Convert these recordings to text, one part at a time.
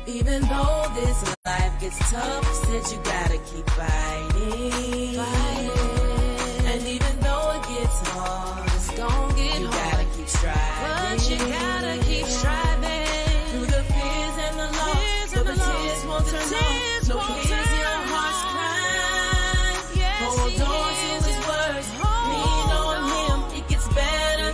Even though this life gets tough, said you gotta keep fighting. And even though it gets hard, it's gonna get hard. You gotta keep striving. But you gotta keep striving. Through the fears and the loss, so the tears won't turn off. No cares, your heart's crying. Yes, hold on to his words. Lean on him. It gets better,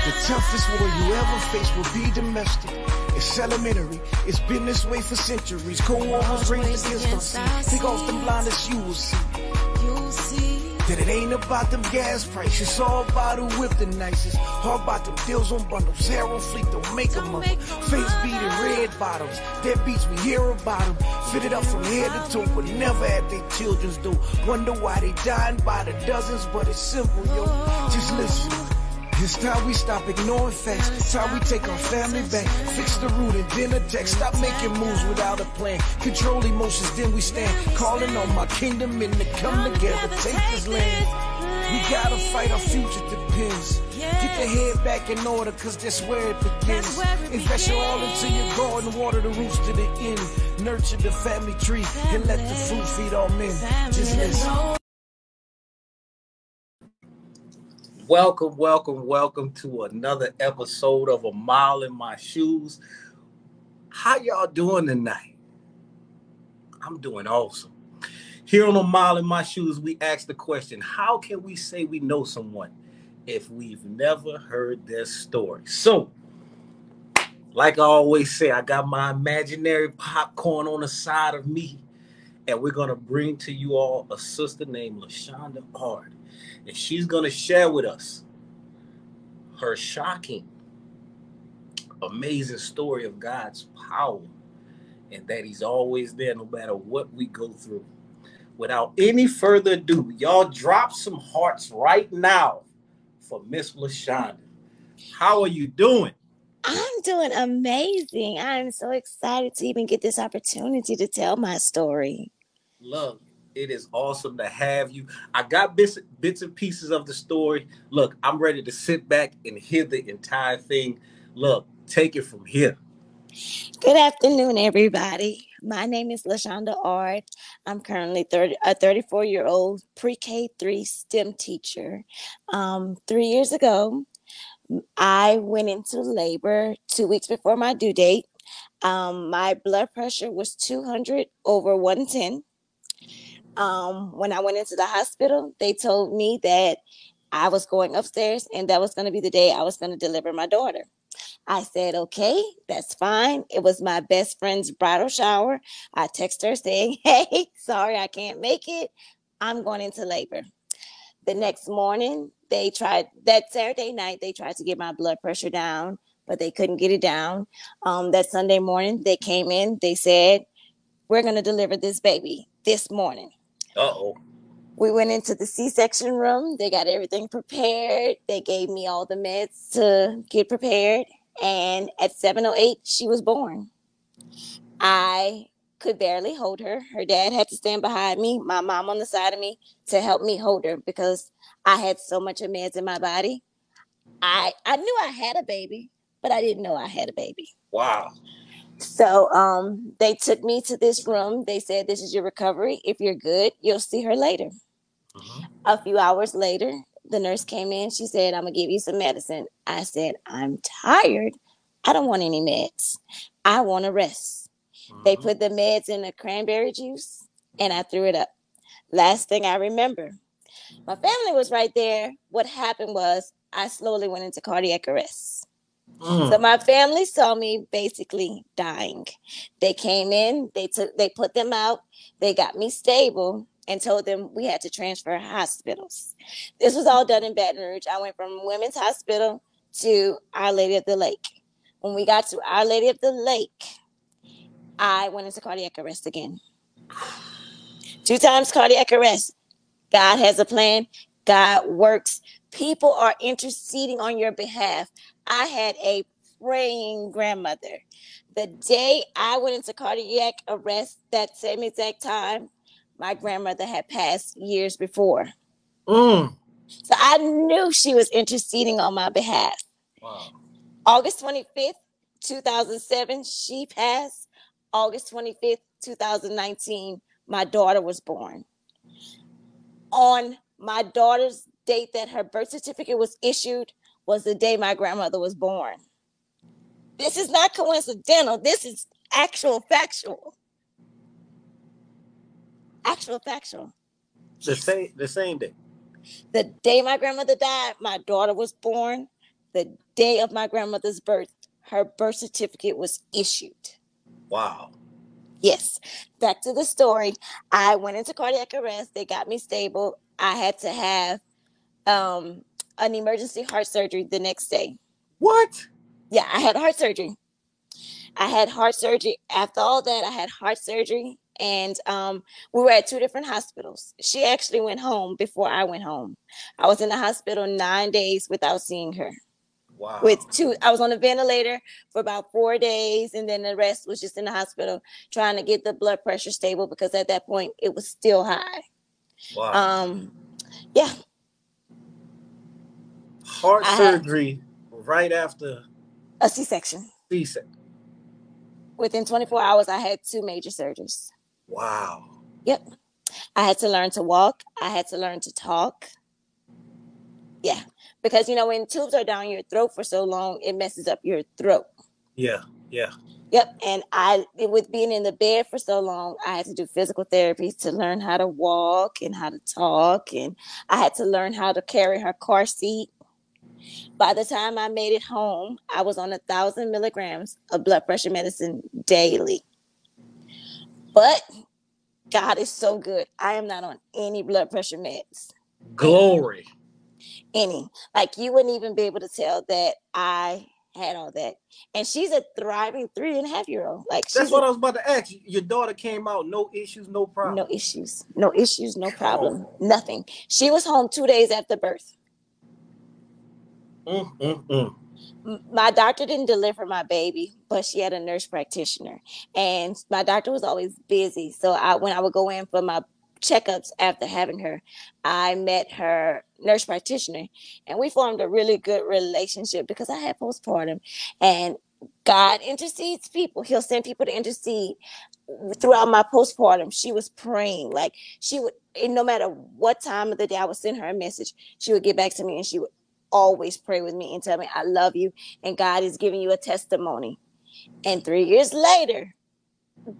The toughest war you ever face will be domestic. It's elementary, it's been this way for centuries. Cold War was raised against us. Take off them blinders, you will see. That it ain't about them gas prices, it's all about who whip the nicest. All about them deals on bundles, Arrow Fleet don't make them up. Face beating red bottoms, dead beats we hear about them. Fitted up from head to toe, but never at their children's door. Wonder why they dying by the dozens, but it's simple, yo. Just listen. It's time we stop ignoring facts. It's time we take our family back. Fix the root and then attack. Stop making moves without a plan. Control emotions, then we stand. Calling on my kingdom and to come together. Take this land. We gotta fight, our future depends. Get the head back in order, cause that's where it begins. Invest your all into your garden, water the roots to the end. Nurture the family tree and let the fruit feed all men. Just listen. Welcome to another episode of A Mile in My Shoes. How y'all doing tonight? I'm doing awesome. Here on A Mile in My Shoes, we ask the question, how can we say we know someone if we've never heard their story? So, like I always say, I got my imaginary popcorn on the side of me, and we're going to bring to you all a sister named Lashonda. And she's going to share with us her shocking, amazing story of God's power and that he's always there no matter what we go through. Without any further ado, y'all drop some hearts right now for Miss Lashonda. How are you doing? I'm doing amazing. I'm so excited to even get this opportunity to tell my story. Love. It is awesome to have you. I got bits and pieces of the story. Look, I'm ready to sit back and hear the entire thing. Look, take it from here. Good afternoon, everybody. My name is Lashonda Ard. I'm currently a 34-year-old pre-K3 STEM teacher. 3 years ago, I went into labor 2 weeks before my due date. My blood pressure was 200/110. When I went into the hospital, they told me that I was going upstairs and that was going to be the day I was going to deliver my daughter. I said, okay, that's fine. It was my best friend's bridal shower. I texted her saying, hey, sorry, I can't make it. I'm going into labor. The next morning, that Saturday night, they tried to get my blood pressure down, but they couldn't get it down. That Sunday morning, they came in, they said, we're going to deliver this baby this morning. Uh-oh. We went into the C-section room. They got everything prepared. They gave me all the meds to get prepared. And at 7:08, she was born. I could barely hold her. Her dad had to stand behind me, my mom on the side of me, to help me hold her because I had so much of meds in my body. I knew I had a baby, but I didn't know I had a baby. Wow. So they took me to this room. They said, this is your recovery. If you're good, you'll see her later. Mm-hmm. A few hours later, the nurse came in. She said, I'm going to give you some medicine. I said, I'm tired. I don't want any meds. I want to rest. Mm-hmm. They put the meds in the cranberry juice, and I threw it up. Last thing I remember, my family was right there. What happened was I slowly went into cardiac arrest. So my family saw me basically dying. They came in, they put them out, they got me stable and told them we had to transfer hospitals. This was all done in Baton Rouge. I went from Women's Hospital to Our Lady of the Lake. When we got to Our Lady of the Lake, I went into cardiac arrest again. 2 times cardiac arrest. God has a plan. God works. People are interceding on your behalf. I had a praying grandmother. The day I went into cardiac arrest, that same exact time, my grandmother had passed years before. So I knew she was interceding on my behalf. Wow. August 25th, 2007, she passed. August 25th, 2019, my daughter was born. On my daughter's date that her birth certificate was issued was the day my grandmother was born. This is not coincidental. This is actual factual. Actual factual. The same day. The day my grandmother died, my daughter was born. The day of my grandmother's birth, her birth certificate was issued. Wow. Yes. Back to the story. I went into cardiac arrest. They got me stable. I had to have an emergency heart surgery the next day. What? Yeah, I had heart surgery. After all that, I had heart surgery. And we were at 2 different hospitals. She actually went home before I went home. I was in the hospital 9 days without seeing her. Wow. I was on a ventilator for about 4 days, and then the rest was just in the hospital trying to get the blood pressure stable because at that point it was still high. Wow. Yeah. Heart surgery right after a C-section. Within 24 hours, I had 2 major surgeries. Wow. Yep. I had to learn to walk. I had to learn to talk. Yeah. Because, when tubes are down your throat for so long, it messes up your throat. Yeah. Yeah. Yep. And with being in the bed for so long, I had to do physical therapy to learn how to walk and how to talk. And I had to learn how to carry her car seat. By the time I made it home, I was on 1,000 milligrams of blood pressure medicine daily. But God is so good. I am not on any blood pressure meds. Glory. Any. Like, you wouldn't even be able to tell that I had all that. And she's a thriving 3.5-year-old. That's what I was about to ask you. Your daughter came out, no issues, no problem. No issues, no problem. Nothing. She was home 2 days after birth. My doctor didn't deliver my baby, but she had a nurse practitioner, and my doctor was always busy. So when I would go in for my checkups after having her, I met her nurse practitioner, and we formed a really good relationship because I had postpartum, and God intercedes people. He'll send people to intercede. Throughout my postpartum, she was praying. Like, she would, no matter what time of the day I would send her a message, she would get back to me, and she would always pray with me and tell me, I love you, and God is giving you a testimony. And 3 years later,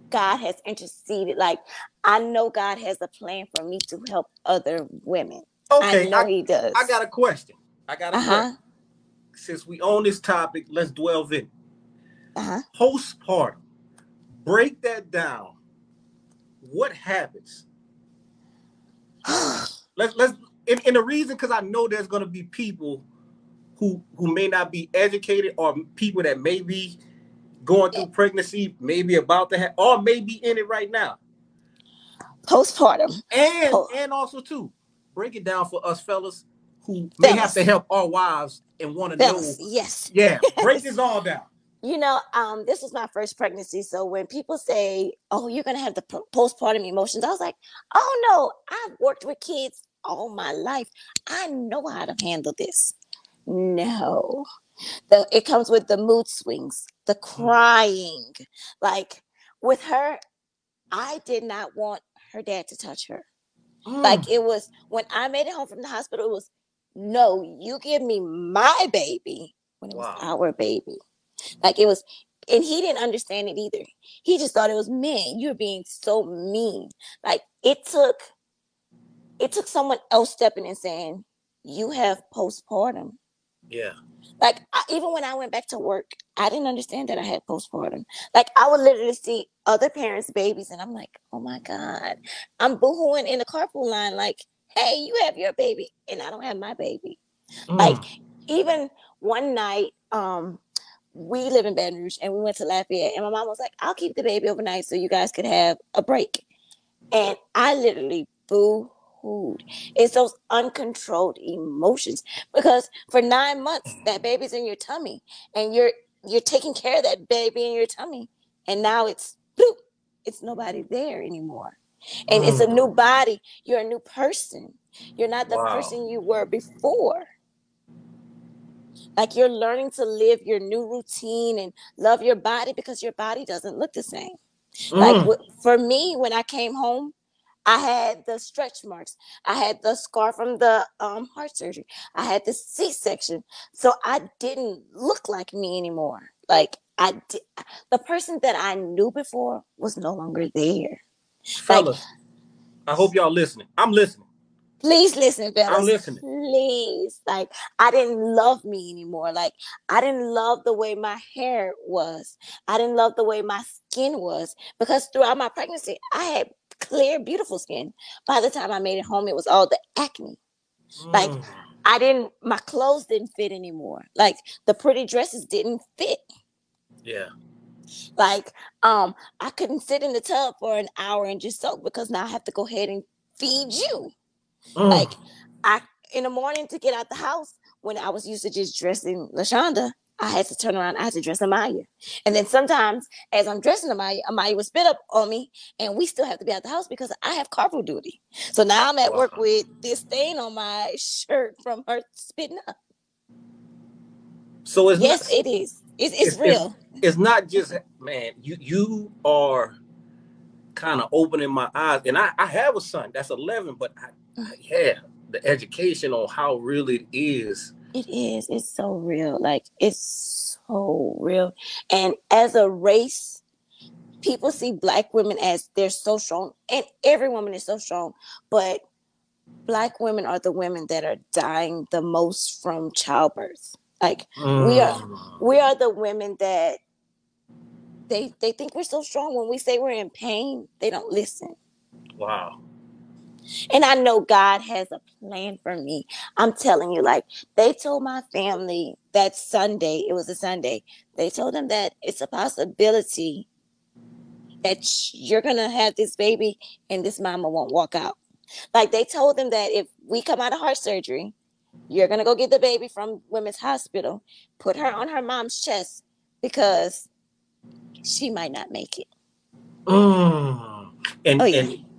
God has interceded. Like, I know God has a plan for me to help other women. Okay, I know He does. I got a question. Since we own this topic, let's delve in. Postpartum. Break that down. What happens? let's and the reason, because I know there's going to be people who may not be educated, or people that may be going through pregnancy, maybe about to have, or maybe in it right now. Postpartum. And also, too, break it down for us fellas who may have to help our wives and want to know. Yes. Yeah, break this all down. This was my first pregnancy. So when people say, oh, you're going to have the postpartum emotions, I was like, oh, no, I've worked with kids all my life. I know how to handle this. No. It comes with the mood swings, the crying. Like, with her, I did not want her dad to touch her. Like, it was, when I made it home from the hospital, it was, no, you give me my baby, when it was our baby. Like, it was, and he didn't understand it either. He just thought it was mean. You're being so mean. Like, it took someone else stepping in saying, you have postpartum. Yeah. Like, even when I went back to work, I didn't understand that I had postpartum. Like, I would literally see other parents' babies, and I'm like, oh my God. I'm boohooing in the carpool line, like, hey, you have your baby, and I don't have my baby. Like, even one night, we live in Baton Rouge, and we went to Lafayette, and my mom was like, I'll keep the baby overnight so you guys could have a break. And I literally boo-hooed. It's those uncontrolled emotions, because for 9 months, that baby's in your tummy, and you're taking care of that baby in your tummy, and now it's nobody there anymore. And it's a new body. You're a new person. You're not the person you were before. Like you're learning to live your new routine and love your body because your body doesn't look the same. Like for me, when I came home, I had the stretch marks. I had the scar from the heart surgery. I had the C-section. So I didn't look like me anymore. Like the person that I knew before was no longer there. Like, Fellas, I hope y'all listening. I'm listening. please listen, I'm fellas. listening. Please. Like, I didn't love me anymore. Like, I didn't love the way my hair was. I didn't love the way my skin was. Because throughout my pregnancy, I had clear, beautiful skin. By the time I made it home, it was all the acne. Like, my clothes didn't fit anymore. Like, the pretty dresses didn't fit. Yeah. Like, I couldn't sit in the tub for an hour and just soak because now I have to go ahead and feed you. Like, in the morning to get out the house, when I was used to just dressing Lashonda, I had to turn around. I had to dress Amaya. And then sometimes as I'm dressing Amaya would spit up on me and we still have to be out the house because I have carpool duty. So now I'm at work with this stain on my shirt from her spitting up. So it is. It's real. It's not just, man, you are kind of opening my eyes. And I have a son that's 11, but the education on how real it is. It is. It's so real. Like, it's so real. And as a race, people see Black women as they're so strong. And every woman is so strong. But Black women are the women that are dying the most from childbirth. Like, we are the women that they think we're so strong. When we say we're in pain, they don't listen. Wow. And I know God has a plan for me. I'm telling you, like, they told my family that Sunday, it was a Sunday, they told them that it's a possibility that you're going to have this baby and this mama won't walk out. Like, they told them that if we come out of heart surgery, you're going to go get the baby from Women's Hospital, put her on her mom's chest because she might not make it.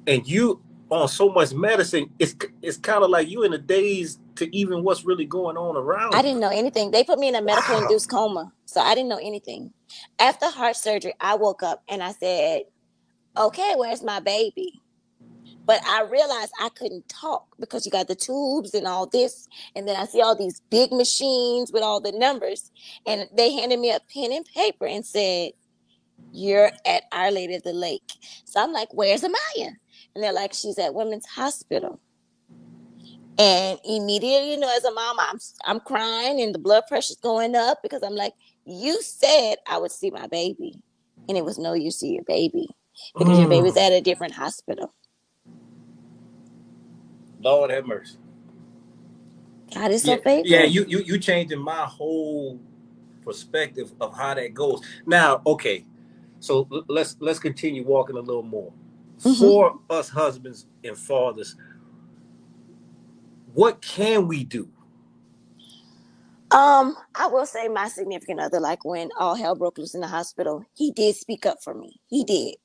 And you on so much medicine, it's kind of like you in the days to even what's really going on around. I didn't know anything. They put me in a medical induced coma, so I didn't know anything. After heart surgery, I woke up and I said, okay, where's my baby? But I realized I couldn't talk because you got the tubes and all this. And then I see all these big machines with all the numbers. And they handed me a pen and paper and said, you're at Our Lady of the Lake. So I'm like, where's Amaya? And they're like, she's at Women's Hospital. And immediately, as a mom, I'm crying and the blood pressure's going up because I'm like, you said I would see my baby. And it was no, you see your baby because your baby's at a different hospital. Lord have mercy. God is so faithful. Yeah, you changing my whole perspective of how that goes. Now, okay, so let's continue walking a little more. For us husbands and fathers, what can we do? I will say my significant other, like when all hell broke loose in the hospital, he did speak up for me. He did.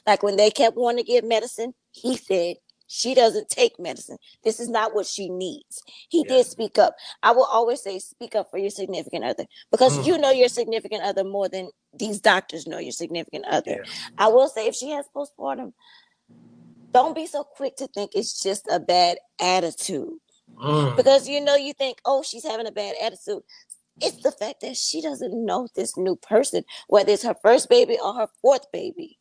Like when they kept wanting to give medicine, he said, she doesn't take medicine. This is not what she needs. He did speak up. I will always say, speak up for your significant other because you know your significant other more than these doctors know your significant other. Yeah. I will say if she has postpartum, don't be so quick to think it's just a bad attitude. Because you think, oh, she's having a bad attitude. It's the fact that she doesn't know this new person, whether it's her first baby or her fourth baby.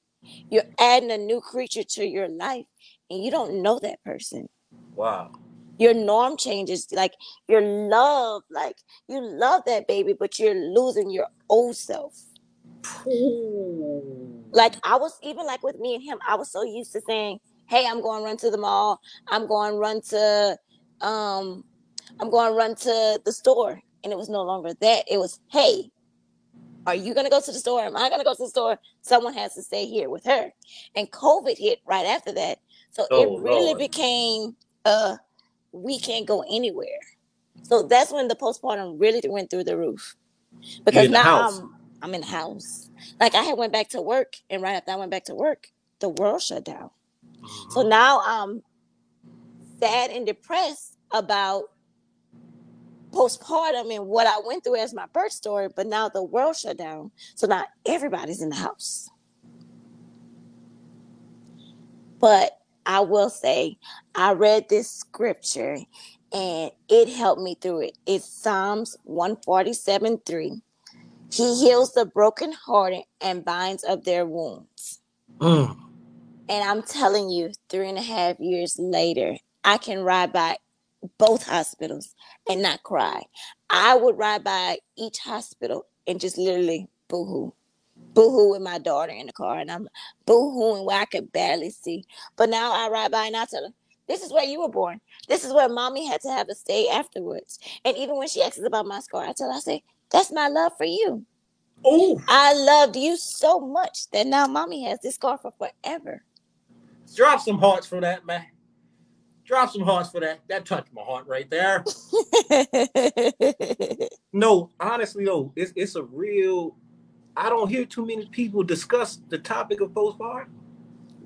You're adding a new creature to your life and you don't know that person. Wow. Your norm changes, like your love, like you love that baby, but you're losing your old self. Like I was, even like with me and him, I was so used to saying, hey, I'm going to run to the mall. I'm going to run to the store. And it was no longer that. It was, hey, are you going to go to the store? Am I going to go to the store? Someone has to stay here with her. And COVID hit right after that. So it really became, we can't go anywhere. So that's when the postpartum really went through the roof. Because now I'm in the house. Like I had went back to work. And right after I went back to work, the world shut down. So now I'm sad and depressed about postpartum and what I went through as my birth story, but now the world shut down. So now everybody's in the house. But I will say, I read this scripture and it helped me through it. It's Psalms 147:3. He heals the brokenhearted and binds up their wounds. Mm. And I'm telling you, 3.5 years later, I can ride by both hospitals and not cry. I would ride by each hospital and just literally boo-hoo. Boo-hoo with my daughter in the car, and I'm boo-hooing where I could barely see. But now I ride by and I tell her, this is where you were born. This is where mommy had to have a stay afterwards. And even when she asks about my scar, I tell her, I say, that's my love for you. Oh, I loved you so much that now mommy has this scar for forever. drop some hearts for that, man. Drop some hearts for that. That touched my heart right there. No, honestly though, it's a real. I don't hear too many people discuss the topic of postpartum.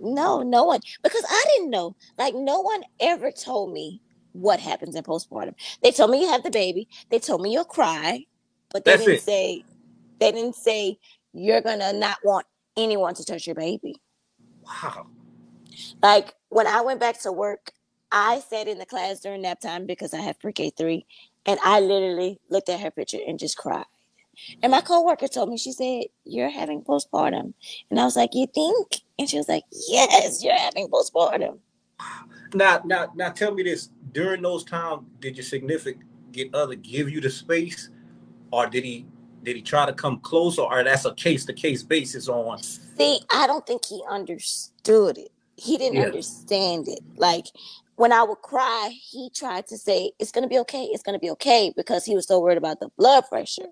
No one. Because I didn't know. Like, no one ever told me what happens in postpartum. They told me you have the baby. They told me you'll cry. But they didn't say you're going to not want anyone to touch your baby. Wow. Like, when I went back to work, I sat in the class during nap time because I have pre-K 3. And I literally looked at her picture and just cried. And my coworker told me, she said, you're having postpartum. And I was like, you think? And she was like, yes, you're having postpartum. Now, tell me this. During those times, did your significant other give you the space, or did he try to come close, or that's a case-to-case basis on? See, I don't think he understood it. He didn't understand it. Like, when I would cry, he tried to say, it's going to be okay. It's going to be okay, because he was so worried about the blood pressure.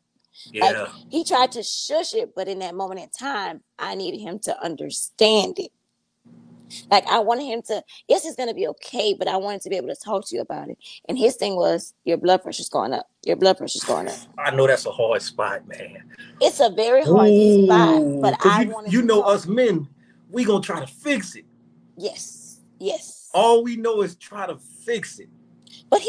Yeah. Like, he tried to shush it, but in that moment in time, I needed him to understand it. Like, I wanted him to, yes, it's going to be okay, but I wanted to be able to talk to you about it. And his thing was, your blood pressure's going up. Your blood pressure's going up. I know that's a hard spot, man. It's a very hard spot, but I wanted you to know talk. us men, we gonna try to fix it. Yes. All we know is try to fix it. But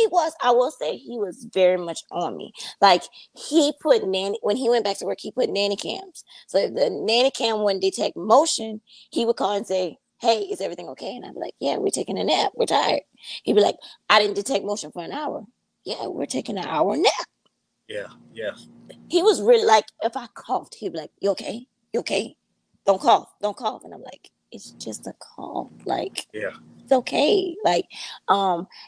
I will say, he was very much on me. Like, when he went back to work, he put nanny cams. So if the nanny cam wouldn't detect motion, he would call and say, hey, is everything okay? And I'd be like, yeah, we're taking a nap. We're tired. He'd be like, I didn't detect motion for an hour. Yeah, we're taking an hour nap. Yeah. He was really like, if I coughed, he'd be like, you okay? You okay? Don't cough. And I'm like, it's just a cough. Like, yeah. It's okay. Like,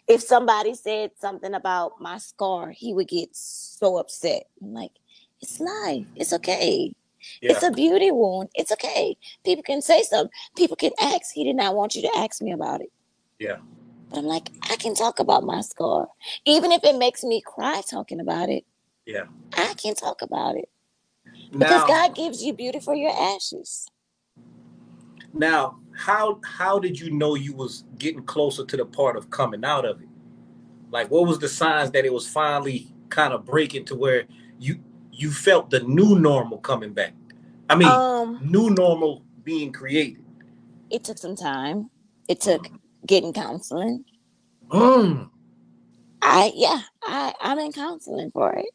if somebody said something about my scar, he would get so upset. I'm like, it's life. It's okay. Yeah. It's a beauty wound. It's okay. People can say something. People can ask. He did not want you to ask me about it. Yeah. But I'm like, I can talk about my scar. Even if it makes me cry talking about it. Yeah. I can talk about it. Because God gives you beauty for your ashes. Now, how did you know you was getting closer to the part of coming out of it? Like, what was the signs that it was finally kind of breaking to where you felt the new normal coming back? I mean, new normal being created. It took some time. It took getting counseling. I'm in counseling for it.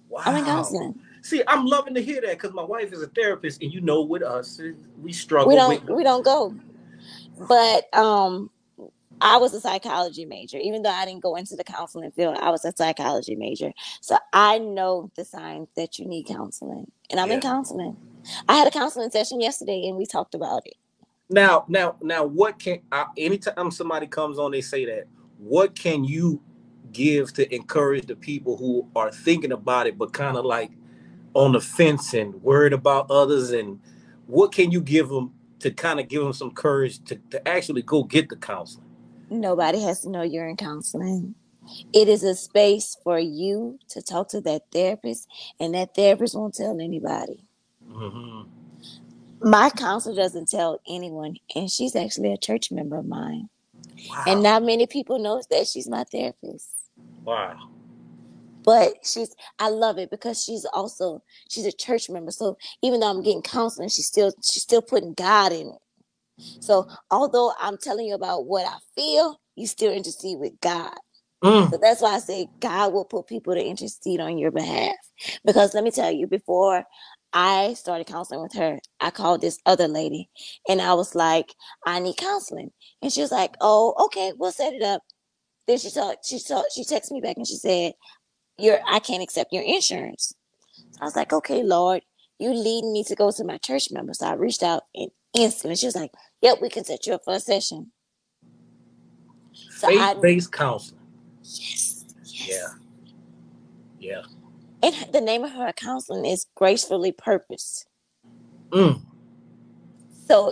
Wow. I'm in counseling. See, I'm loving to hear that, because my wife is a therapist, and with us, we struggle. We don't go. But I was a psychology major. Even though I didn't go into the counseling field, I was a psychology major. So I know the signs that you need counseling. And I'm in counseling. I had a counseling session yesterday, and we talked about it. Now, what can, anytime somebody comes on, they say that, what can you give to encourage the people who are thinking about it, but kind of like on the fence and worried about others? And what can you give them to kind of give them some courage to actually go get the counseling? Nobody has to know you're in counseling. It is a space for you to talk to that therapist, and that therapist won't tell anybody. Mm-hmm. My counselor doesn't tell anyone, and she's actually a church member of mine. Wow. And not many people know that she's my therapist. Wow. But I love it, because she's a church member. So even though I'm getting counseling, she's still putting God in it. So although I'm telling you about what I feel, you still intercede with God. So that's why I say God will put people to intercede on your behalf. Because let me tell you, before I started counseling with her, I called this other lady and I was like, I need counseling. And she was like, oh, okay, we'll set it up. Then she texted me back and she said, I can't accept your insurance. So I was like, okay, Lord, you lead me to go to my church member. So I reached out and instantly she was like, yep, we can set you up for a session. So Faith-based counseling. Yes. Yeah. Yeah. And the name of her counseling is Gracefully Purposed. So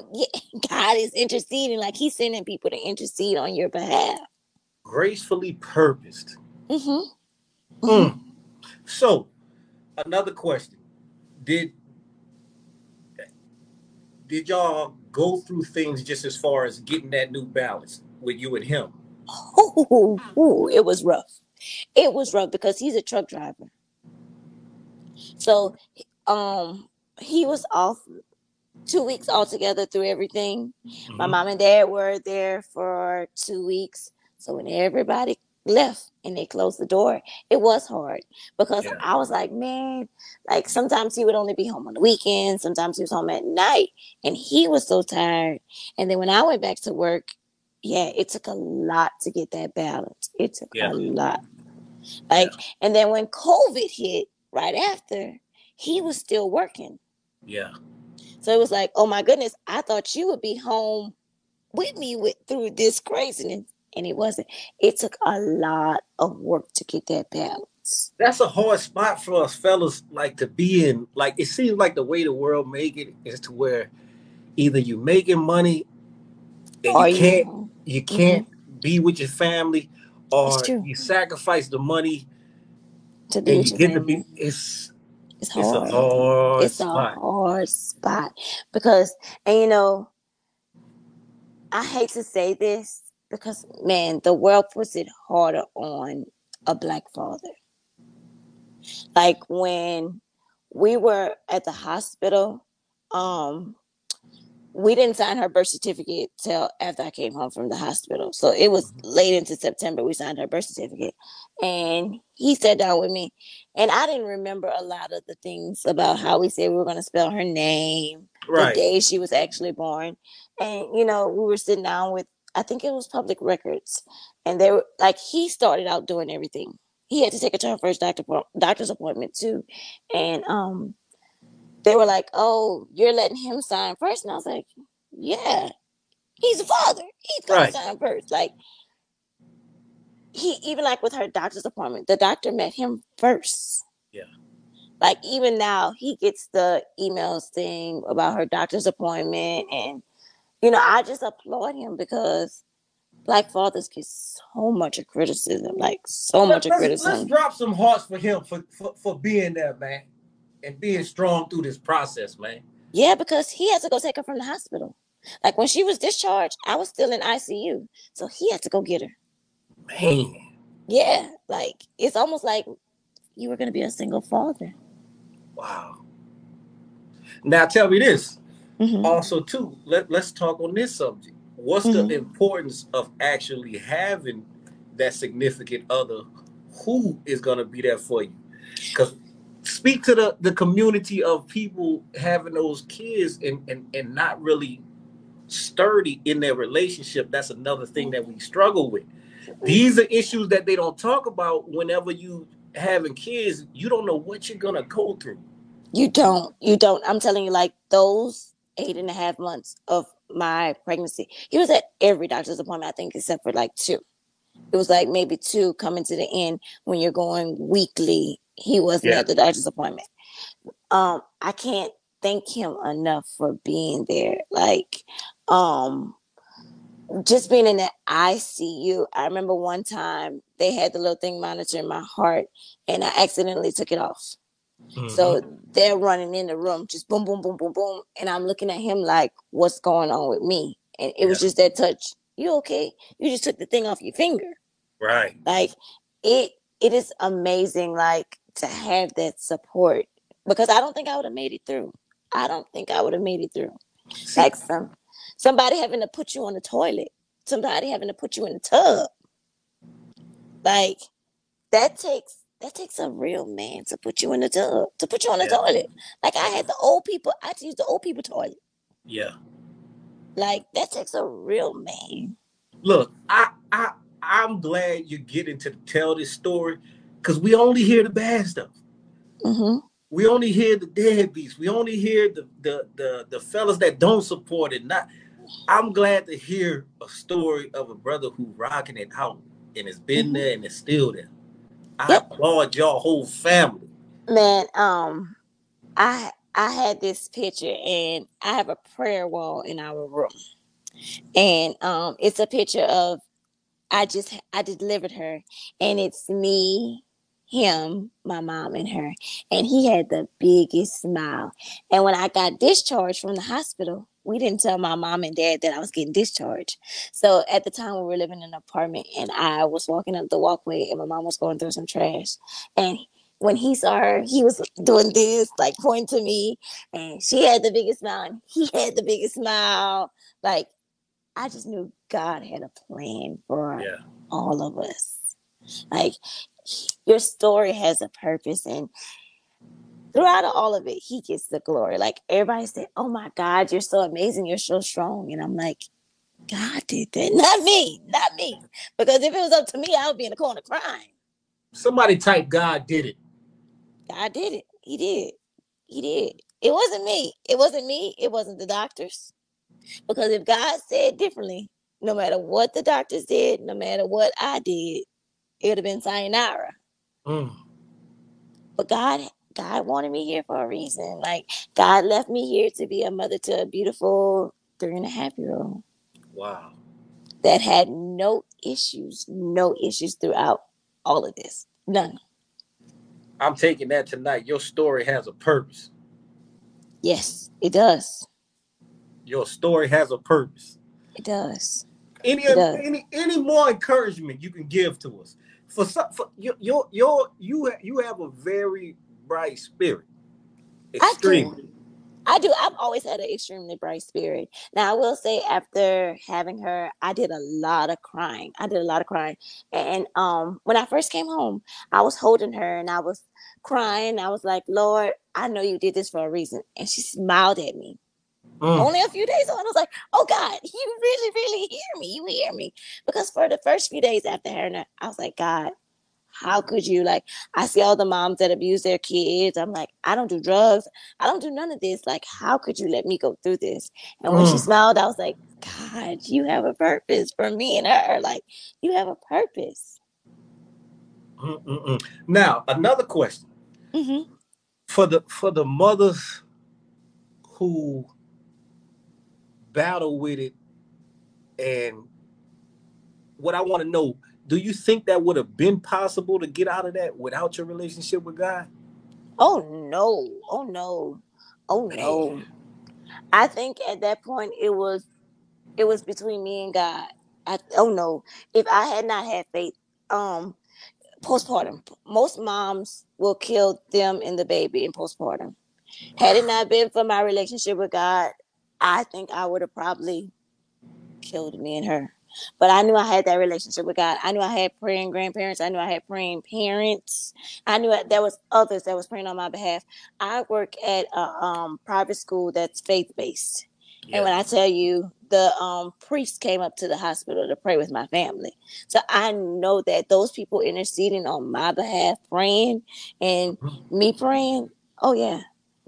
God is interceding, like he's sending people to intercede on your behalf. Gracefully purposed. So, another question. Did y'all go through things just as far as getting that new balance with you and him? It was rough. It was rough because he's a truck driver. So he was off 2 weeks altogether through everything. My mom and dad were there for 2 weeks. So when everybody left and they closed the door, it was hard because I was like, man, like sometimes he would only be home on the weekends. Sometimes he was home at night and he was so tired. And then when I went back to work, it took a lot to get that balance. It took a lot. And then when COVID hit right after, he was still working. Yeah. So it was like, oh my goodness, I thought you would be home with me through this craziness. And it wasn't. It took a lot of work to get that balance. That's a hard spot for us fellas, like to be in. Like it seems like the way the world make it is to where either you making money and you can't be with your family, or you sacrifice the money to be and with you your get family. to be. It's hard. a hard It's spot. a hard spot because, and I hate to say this because, man, the world puts it harder on a Black father. Like when we were at the hospital, we didn't sign her birth certificate till after I came home from the hospital. So it was late into September we signed her birth certificate. And he sat down with me. And I didn't remember a lot of the things about how we said we were going to spell her name, the day she was actually born. And, we were sitting down with, I think it was Public Records. And they were like, he started out doing everything. He had to take her to her first doctor's appointment too. And they were like, oh, you're letting him sign first? And I was like, yeah, he's a father. He's going to sign first. Like, even like with her doctor's appointment, the doctor met him first. Yeah. Like, even now, he gets the emails thing about her doctor's appointment. And, I just applaud him because Black fathers get so much of criticism. Like, so much of criticism. Let's drop some hearts for him for being there, man. And being strong through this process, man. Yeah, because he had to go take her from the hospital. Like when she was discharged, I was still in ICU. So he had to go get her. Man. Yeah, like it's almost like you were going to be a single father. Wow. Now tell me this. Also, too, let's talk on this subject. What's the importance of actually having that significant other who is going to be there for you? Because speak to the community of people having those kids and not really sturdy in their relationship. That's another thing that we struggle with. These are issues that they don't talk about. Whenever you having kids, you don't know what you're gonna go through. You don't. I'm telling you, like those 8.5 months of my pregnancy, he was at every doctor's appointment, I think, except for like 2. It was like maybe 2 coming to the end when you're going weekly. He wasn't at the doctor's appointment. I can't thank him enough for being there. Like, just being in that ICU. I remember one time they had the little thing monitoring my heart and I accidentally took it off. So they're running in the room, just boom, boom, boom, boom, boom. And I'm looking at him like, what's going on with me? And it was just that touch. You okay? You just took the thing off your finger. Right. Like it is amazing, like to have that support because I don't think I would have made it through. Like somebody having to put you on the toilet, somebody having to put you in the tub. Like that takes a real man to put you in the tub, to put you on the toilet. Like I had the old people. I had to use the old people toilet. Yeah. Like that takes a real man. Look, I'm glad you're getting to tell this story because we only hear the bad stuff. Mm-hmm. We only hear the deadbeats. We only hear the fellas that don't support it. Not. I'm glad to hear a story of a brother who rocking it out and it's been there and it's still there. I applaud your whole family. Man, I had this picture, and I have a prayer wall in our room, and it's a picture of I delivered her, and it's me, him, my mom, and her, and he had the biggest smile. And when I got discharged from the hospital, we didn't tell my mom and dad that I was getting discharged. So at the time we were living in an apartment, and I was walking up the walkway, and my mom was going through some trash, and when he saw her, he was doing this, like pointing to me, and she had the biggest smile, and he had the biggest smile. Like, I just knew God had a plan for all of us. Like, your story has a purpose, and throughout all of it, he gets the glory. Like, everybody said, oh my God, you're so amazing, you're so strong. And I'm like, God did that. Not me. Because if it was up to me, I would be in the corner crying. Somebody type God did it. God did it. He did. It wasn't me. It wasn't the doctors. Because if God said differently, no matter what the doctors did, no matter what I did, it would have been sayonara. But God wanted me here for a reason. Like, God left me here to be a mother to a beautiful 3.5-year-old. Wow. That had no issues throughout all of this. None. I'm taking that tonight. Your story has a purpose. Yes, it does. Your story has a purpose. It does. Any more encouragement you can give to us? You have a very bright spirit. Extremely. I do. I've always had an extremely bright spirit. Now, I will say, after having her, I did a lot of crying. And when I first came home, I was holding her and I was crying. I was like, Lord, I know you did this for a reason. And she smiled at me. Only a few days on, I was like, oh God, you really, really hear me. You hear me. Because for the first few days after having her, I was like, God, how could you? Like, I see all the moms that abuse their kids. I'm like, I don't do drugs. I don't do none of this. Like, how could you let me go through this? And when she smiled, I was like, God, you have a purpose for me and her. Like, you have a purpose. Now, another question. For the mothers who battle with it, and what I want to know, do you think that would have been possible to get out of that without your relationship with God? Oh no. I think at that point it was between me and God. If I had not had faith, postpartum, most moms will kill them and the baby in postpartum. Had it not been for my relationship with God, I think I would have probably killed me and her. But I knew I had that relationship with God. I knew I had praying grandparents. I knew I had praying parents. I knew there was others that was praying on my behalf. I work at a private school that's faith-based. Yeah. And when I tell you, the priest came up to the hospital to pray with my family. So I know that those people interceding on my behalf, praying, and me praying, oh yeah,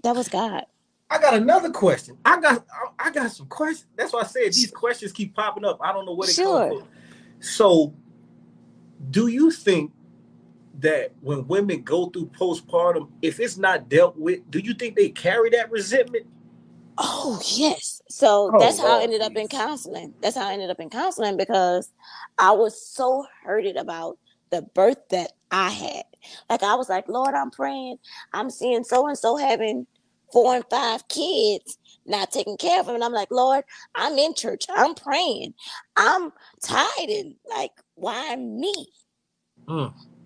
that was God. I got another question. I got some questions. That's why I said these questions keep popping up. I don't know where they come from. So, do you think that when women go through postpartum, if it's not dealt with, do you think they carry that resentment? Oh, yes. So that's how I ended up in counseling. Because I was so hurted about the birth that I had. Like, I was like, Lord, I'm praying. I'm seeing so-and-so having 4 and 5 kids, not taking care of them. And I'm like, Lord, I'm in church. I'm praying. I'm tired. And like, why me?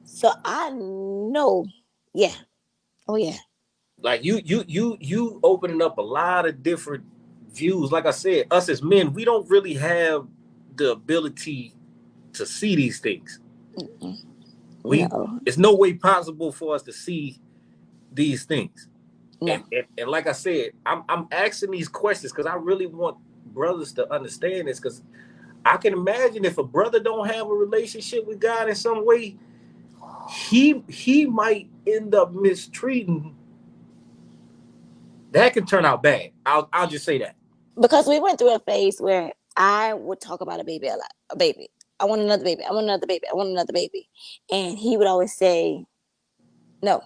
So I know. Yeah. Oh, yeah. Like you opening up a lot of different views. Like I said, us as men, we don't really have the ability to see these things. No. It's no way possible for us to see these things. No. And like I said, I'm asking these questions because I really want brothers to understand this, because I can imagine if a brother don't have a relationship with God in some way, he might end up mistreating. That can turn out bad. I'll just say that. Because we went through a phase where I would talk about a baby a lot. A baby. I want another baby. I want another baby. I want another baby. And he would always say no.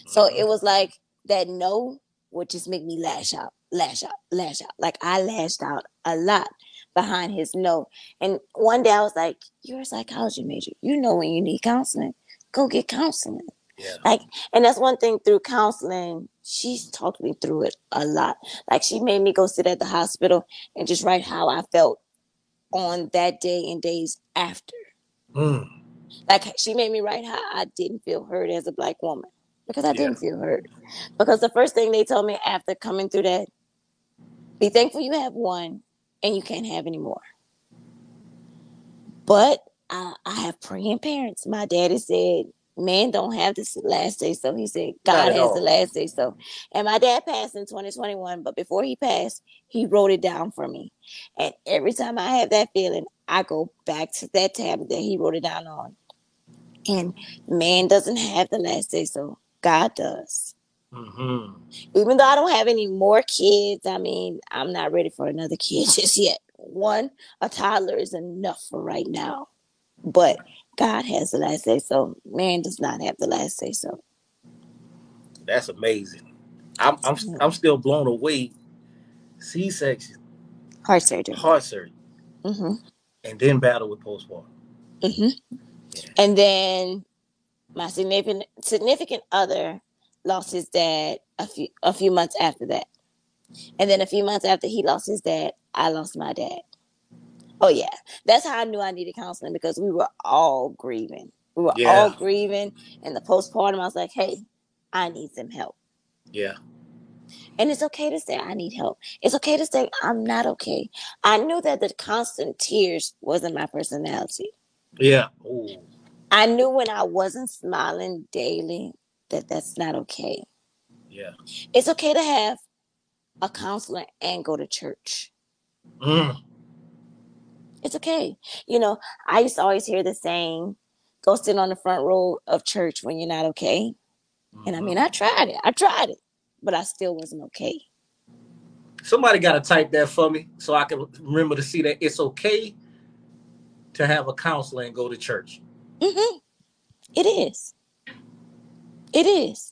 So it was like that no would just make me lash out, lash out, lash out. Like I lashed out a lot behind his no. And one day I was like, you're a psychology major. You know when you need counseling. Go get counseling. Yeah. Like, and that's one thing through counseling. She's talked me through it a lot. Like she made me go sit at the hospital and just write how I felt on that day and days after. Like she made me write how I didn't feel heard as a Black woman, because I didn't feel heard. Because the first thing they told me after coming through that, be thankful you have one and you can't have any more. But I have praying parents. My daddy said, man don't have this last say so. He said, God has the last say so. And my dad passed in 2021, but before he passed, he wrote it down for me. And every time I have that feeling, I go back to that tablet that he wrote it down on. And man doesn't have the last say so. God does. Even though I don't have any more kids, I mean, I'm not ready for another kid just yet. A toddler is enough for right now. But God has the last say so. Man does not have the last say so. That's amazing. I'm still blown away. C-section, Heart surgery, and then battle with postpartum. Yeah. And then my significant other lost his dad a few months after that. And then a few months after he lost his dad, I lost my dad. Oh, yeah. That's how I knew I needed counseling, because we were all grieving. All grieving. And the postpartum, I was like, hey, I need some help. Yeah. And it's okay to say I need help. It's okay to say I'm not okay. I knew that the constant tears wasn't my personality. Yeah. Ooh. I knew when I wasn't smiling daily that that's not okay. Yeah. It's okay to have a counselor and go to church. It's okay. You know, I used to always hear the saying, go sit on the front row of church when you're not okay. And I mean, I tried it, but I still wasn't okay. Somebody got to type that for me so I can remember to see that it's okay to have a counselor and go to church. It is. It is.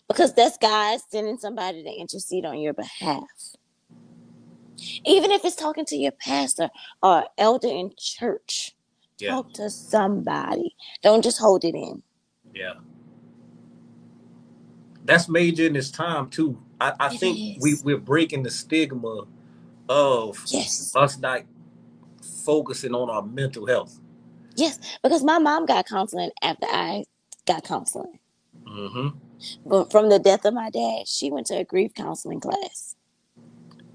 Because that's God sending somebody to intercede on your behalf. Even if it's talking to your pastor or elder in church, talk to somebody. Don't just hold it in. Yeah. That's major in this time, too. I think we're breaking the stigma of us not focusing on our mental health. Yes, because my mom got counseling after I got counseling. But from the death of my dad, she went to a grief counseling class.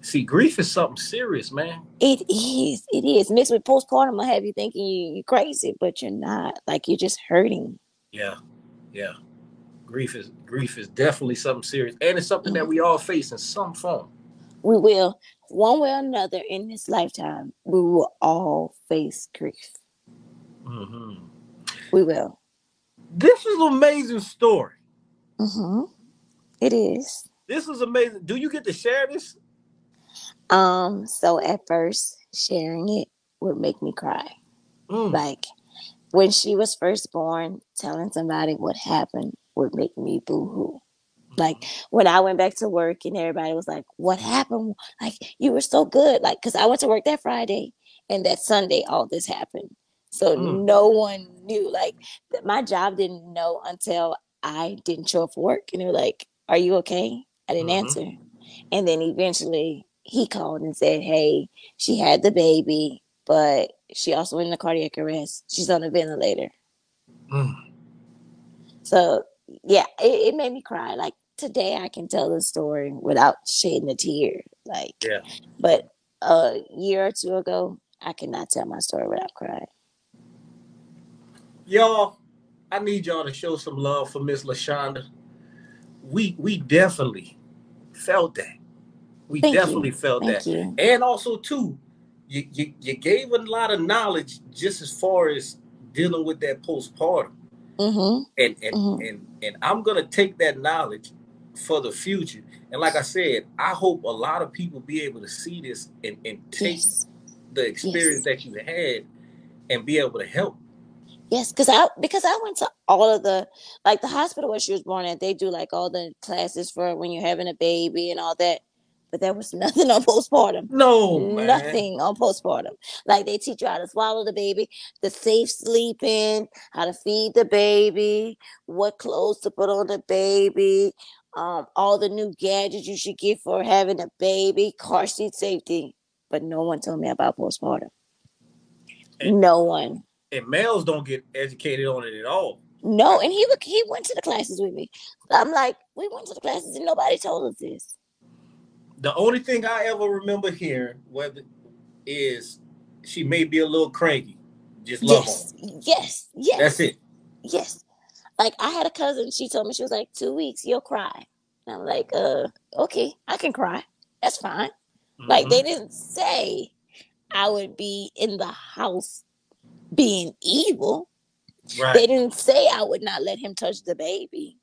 See, grief is something serious, man. It is. It is. Mixed with postpartum, I have you thinking you're crazy, but you're not. Like, you're just hurting. Yeah. Yeah. Grief is definitely something serious. And it's something that we all face in some form. We will. One way or another in this lifetime, we will all face grief. We will. This is an amazing story. It is. This is amazing. Do you get to share this? So at first, sharing it would make me cry. Like, when she was first born, telling somebody what happened would make me boo-hoo. Like, when I went back to work and everybody was like, what happened? Like, you were so good. Like, because I went to work that Friday and that Sunday, all this happened. So no one knew. Like, my job didn't know until I didn't show up for work. And they were like, are you okay? I didn't answer. And then eventually he called and said, hey, she had the baby, but she also in the cardiac arrest. She's on a ventilator. So, yeah, it made me cry. Like, today I can tell the story without shedding a tear. Like, but a year or two ago, I cannot tell my story without crying. Y'all, I need y'all to show some love for Miss Lashonda. We definitely felt that. We Thank definitely you. felt Thank that. you. And also too, you gave a lot of knowledge just as far as dealing with that postpartum. Mm-hmm. And I'm gonna take that knowledge for the future. And like I said, I hope a lot of people be able to see this and take Yes. the experience that you had and be able to help. Yes, because I went to all of the, like, the hospital where she was born at. They do like all the classes for when you're having a baby and all that, but there was nothing on postpartum. No, man. Nothing on postpartum. Like, they teach you how to swallow the baby, the safe sleeping, how to feed the baby, what clothes to put on the baby, all the new gadgets you should get for having a baby, car seat safety. But no one told me about postpartum. And, no one. And males don't get educated on it at all. No, and he went to the classes with me. I'm like, we went to the classes and nobody told us this. The only thing I ever remember hearing whether is she may be a little cranky. Just love on. Yes. That's it. Yes. Like, I had a cousin, she told me, she was like, 2 weeks, you'll cry. And I'm like, okay, I can cry. That's fine. Mm-hmm. Like, they didn't say I would be in the house being evil. Right. They didn't say I would not let him touch the baby.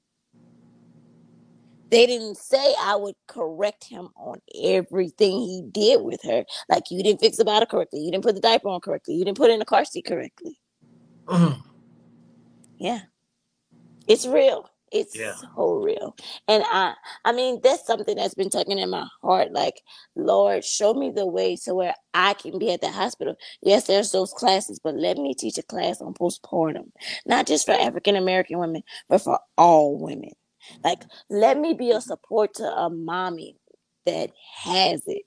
They didn't say I would correct him on everything he did with her. Like, you didn't fix the bottle correctly. You didn't put the diaper on correctly. You didn't put it in the car seat correctly. Yeah. It's real. It's so real. And I mean, that's something that's been tugging in my heart. Like, Lord, show me the way to where I can be at the hospital. Yes, there's those classes, but let me teach a class on postpartum. Not just for African American women, but for all women. Like, let me be a support to a mommy that has it.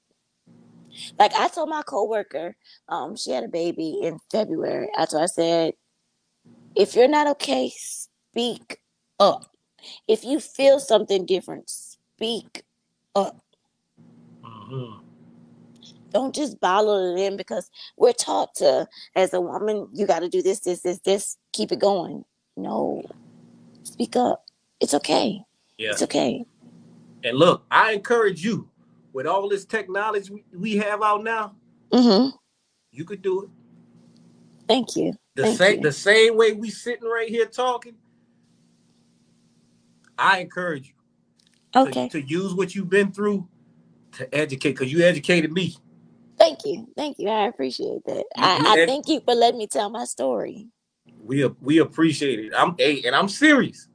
Like, I told my coworker, she had a baby in February. I said, if you're not okay, speak up. If you feel something different, speak up. Mm-hmm. Don't just bottle it in, because we're taught to, as a woman, you got to do this, keep it going. No, speak up. It's okay. Yeah. It's okay. And look, I encourage you, with all this technology we have out now, you could do it. Thank you. The same way we sitting right here talking, I encourage you to use what you've been through to educate, because you educated me. Thank you. I appreciate that. I thank you for letting me tell my story. We appreciate it. I'm serious.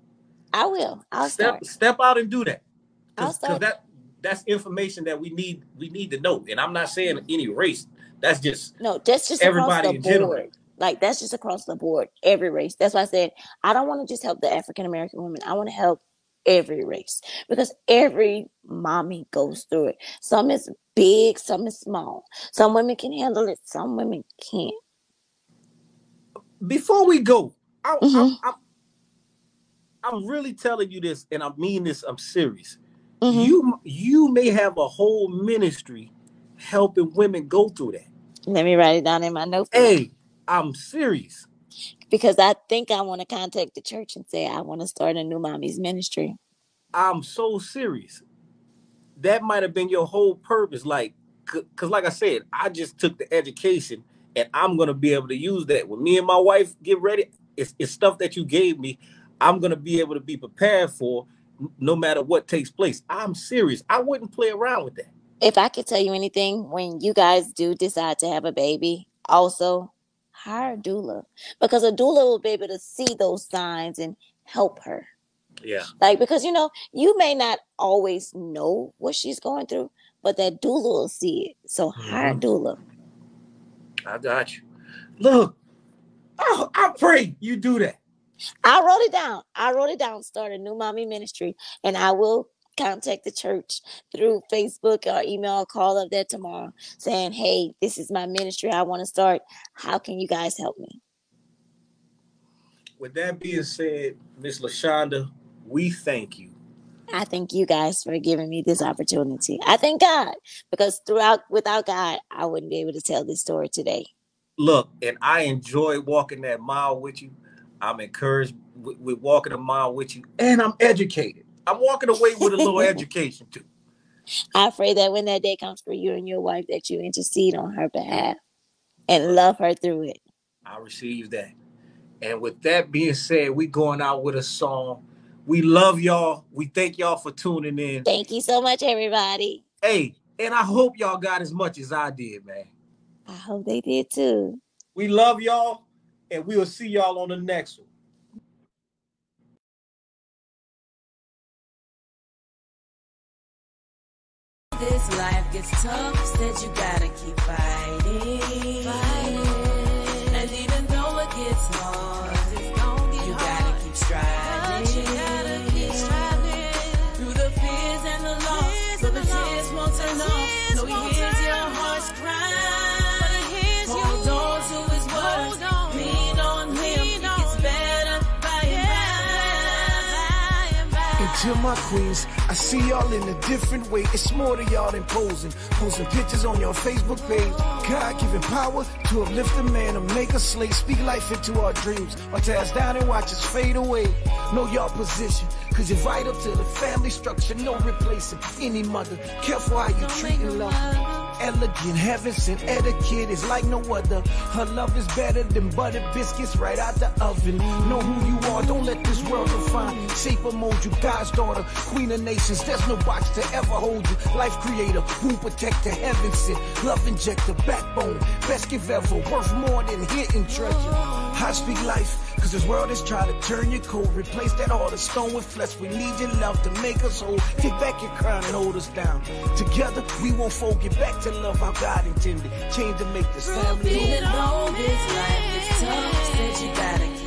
I will. I'll step out and do that. Because that's information that we need to know. And I'm not saying any race. That's just everybody in general. Like, that's just across the board, every race. That's why I said I don't want to just help the African American women. I want to help every race, because every mommy goes through it. Some is big, some is small. Some women can handle it, some women can't. Before we go, I'm really telling you this, and I mean this. I'm serious. You may have a whole ministry helping women go through that. Let me write it down in my notebook. Hey, I'm serious. Because I think I want to contact the church and say I want to start a new mommy's ministry. I'm so serious. That might have been your whole purpose. Like, because like I said, I just took the education, and I'm going to be able to use that. When me and my wife get ready, it's stuff that you gave me. I'm going to be able to be prepared for no matter what takes place. I'm serious. I wouldn't play around with that. If I could tell you anything, when you guys do decide to have a baby, also hire a doula, because a doula will be able to see those signs and help her. Yeah. Like, because, you may not always know what she's going through, but that doula will see it. So hire a doula. I got you. Look, I pray you do that. I wrote it down. Start a new mommy ministry, and I will contact the church through Facebook or email or call up there tomorrow saying, hey, this is my ministry I want to start. How can you guys help me? With that being said, Miss Lashonda, we thank you. I thank you guys for giving me this opportunity. I thank God, because without God, I wouldn't be able to tell this story today. Look, and I enjoyed walking that mile with you. I'm encouraged with walking a mile with you, and I'm educated. I'm walking away with a little education too. I pray that when that day comes for you and your wife, that you intercede on her behalf and love her through it. I receive that. And with that being said, we going out with a song. We love y'all. We thank y'all for tuning in. Thank you so much, everybody. Hey, and I hope y'all got as much as I did, man. I hope they did too. We love y'all, and we'll see y'all on the next one. This life gets tough, said you gotta keep fighting. And even though it gets hard, you gotta keep striving. Through the fears and the loss, so the tears won't turn off. No, he hears your heart's cry. Hold on to his words, lean on him. It gets better by and by. And to my queens, I see y'all in a different way. It's more to y'all than posing pictures on your Facebook page. God giving power to uplift a man, to make a slave, speak life into our dreams, or tear us down and watch us fade away. Know your position, cause you're vital to the family structure. No replacing any mother. Careful how you treat and love her. Elegant, heaven sent etiquette is like no other. Her love is better than buttered biscuits right out the oven. Know who you are, don't let this world define. Shape or mold you, God's daughter, queen of nations. There's no box to ever hold you. Life creator, womb protector, heaven sent, love injector, backbone, best gift ever, worth more than hidden treasure. I speak life, cause this world is trying to turn you cold. Replace that heart of stone with flesh. We need your love to make us whole. Take back your crown and hold us down. Together we won't fold. Get back to love how God intended. Change to make this family Even though this life is tough, said you gotta keep